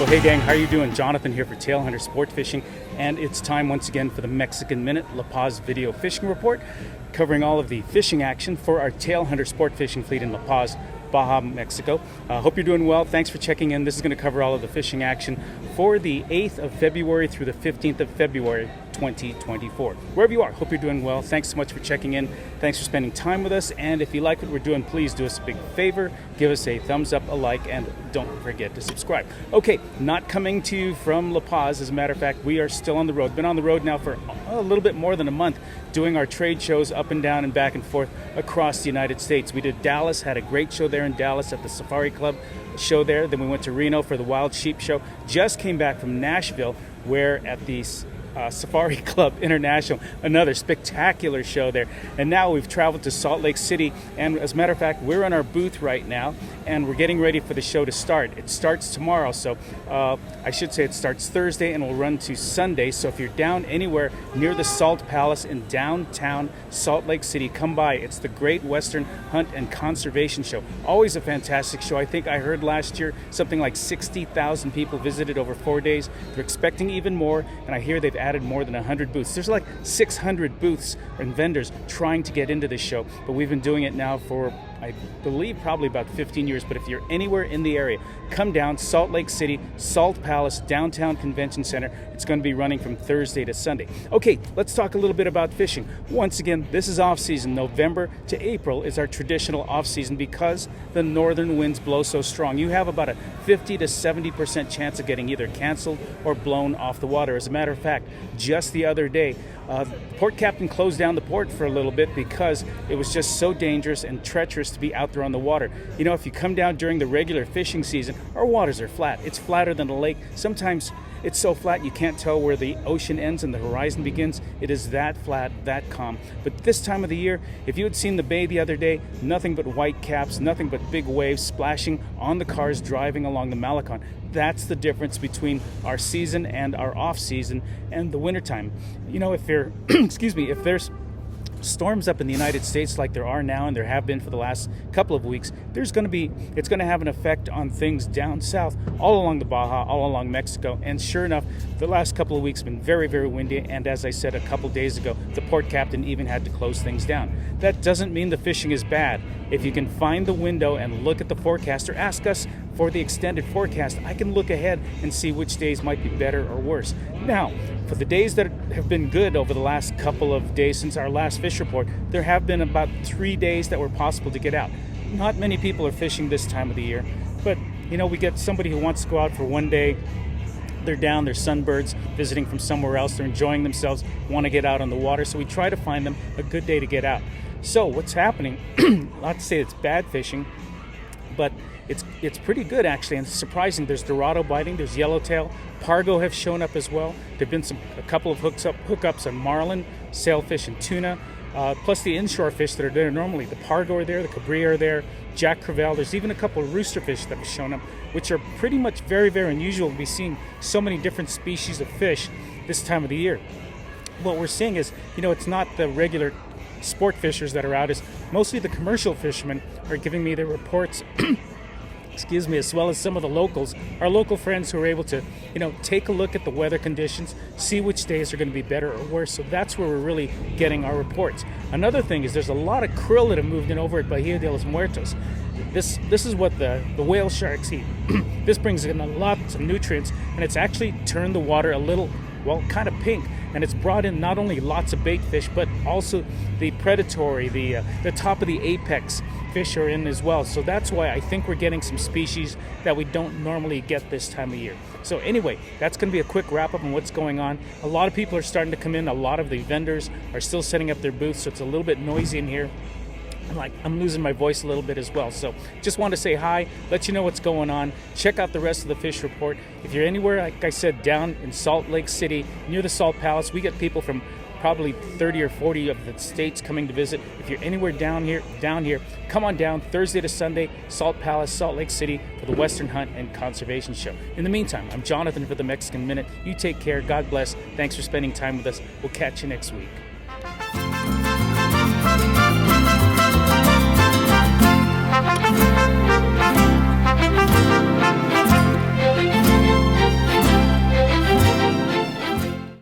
Well, hey gang, how are you doing? Jonathan here for Tailhunter Sportfishing, and it's time once again for the Mexican Minute La Paz video fishing report, covering all of the fishing action for our Tailhunter Sportfishing fleet in La Paz, Baja, Mexico. Hope you're doing well. Thanks for checking in. This is going to cover all of the fishing action for the 8th of February through the 15th of February 2024. Wherever you are, hope you're doing well. Thanks so much for checking in. Thanks for spending time with us. And if you like what we're doing, please do us a big favor. Give us a thumbs up, a like, and don't forget to subscribe. Okay, not coming to you from La Paz. As a matter of fact, we are still on the road. Been on the road now for a little bit more than a month, doing our trade shows up and down and back and forth across the United States. We did Dallas, had a great show there in Dallas at the Safari Club show there. Then we went to Reno for the Wild Sheep Show. Just came back from Nashville, where at the Safari Club International, another spectacular show there. And now we've traveled to Salt Lake City, and as a matter of fact, we're in our booth right now, and we're getting ready for the show to start. It starts tomorrow, so I should say it starts Thursday and will run to Sunday. So if you're down anywhere near the Salt Palace in downtown Salt Lake City, come by. It's the Great Western Hunt and Conservation Show. Always a fantastic show. I think I heard last year something like 60,000 people visited over 4 days. They're expecting even more, and I hear they've added more than 100 booths. There's like 600 booths and vendors trying to get into this show, but we've been doing it now for, I believe, probably about 15 years. But if you're anywhere in the area, come down. Salt Lake City, Salt Palace, Downtown Convention Center. It's going to be running from Thursday to Sunday. Okay, let's talk a little bit about fishing. Once again, this is off season. November to April is our traditional off season because the northern winds blow so strong. You have about a 50 to 70% chance of getting either canceled or blown off the water. As a matter of fact, just the other day, port captain closed down the port for a little bit because it was just so dangerous and treacherous to be out there on the water. You know, if you come down during the regular fishing season, our waters are flat. It's flatter than a lake. Sometimes it's so flat you can't tell where the ocean ends and the horizon begins. It is that flat, that calm. But this time of the year, if you had seen the bay the other day, nothing but white caps, nothing but big waves splashing on the cars driving along the Malecon. That's the difference between our season and our off season and the wintertime. You know, if you're, if there's storms up in the United States like there are now and there have been for the last couple of weeks, it's going to have an effect on things down south, all along the Baja, all along Mexico. And sure enough, the last couple of weeks have been very, very windy. And as I said a couple days ago, the port captain even had to close things down. That doesn't mean the fishing is bad. If you can find the window and look at the forecast or ask us for the extended forecast, I can look ahead and see which days might be better or worse. Now, for the days that have been good over the last couple of days since our last fish report, there have been about 3 days that were possible to get out. Not many people are fishing this time of the year, but you know, we get somebody who wants to go out for one day. They're down, they're sunbirds visiting from somewhere else, they're enjoying themselves, want to get out on the water, so we try to find them a good day to get out. So what's happening, not to say it's bad fishing, but it's pretty good actually, and it's surprising. There's Dorado biting, there's yellowtail, Pargo have shown up as well. There've been a couple of hookups on marlin, sailfish, and tuna, plus the inshore fish that are there normally. The Pargo are there, the Cabria are there, Jack Crevalle. There's even a couple of roosterfish that have shown up, which are pretty much very, very unusual to be seeing so many different species of fish this time of the year. What we're seeing is, you know, it's not the regular sport fishers that are out, is mostly the commercial fishermen are giving me their reports as well as some of the locals, our local friends who are able to, you know, take a look at the weather conditions, see which days are going to be better or worse. So that's where we're really getting our reports. Another thing is there's a lot of krill that have moved in over at Bahia de los Muertos. This is what the whale sharks eat. This brings in a lot of nutrients, and it's actually turned the water a little, well, kind of pink, and it's brought in not only lots of bait fish, but also the predatory, the top of the apex fish are in as well. So that's why I think we're getting some species that we don't normally get this time of year. So anyway, that's going to be a quick wrap up on what's going on. A lot of people are starting to come in. A lot of the vendors are still setting up their booths, so it's a little bit noisy in here. I'm losing my voice a little bit as well. So just want to say hi, let you know what's going on. Check out the rest of the fish report. If you're anywhere, like I said, down in Salt Lake City, near the Salt Palace, we get people from probably 30 or 40 of the states coming to visit. If you're anywhere down here, come on down Thursday to Sunday, Salt Palace, Salt Lake City, for the Western Hunt and Conservation Show. In the meantime, I'm Jonathan for the Mexican Minute. You take care. God bless. Thanks for spending time with us. We'll catch you next week.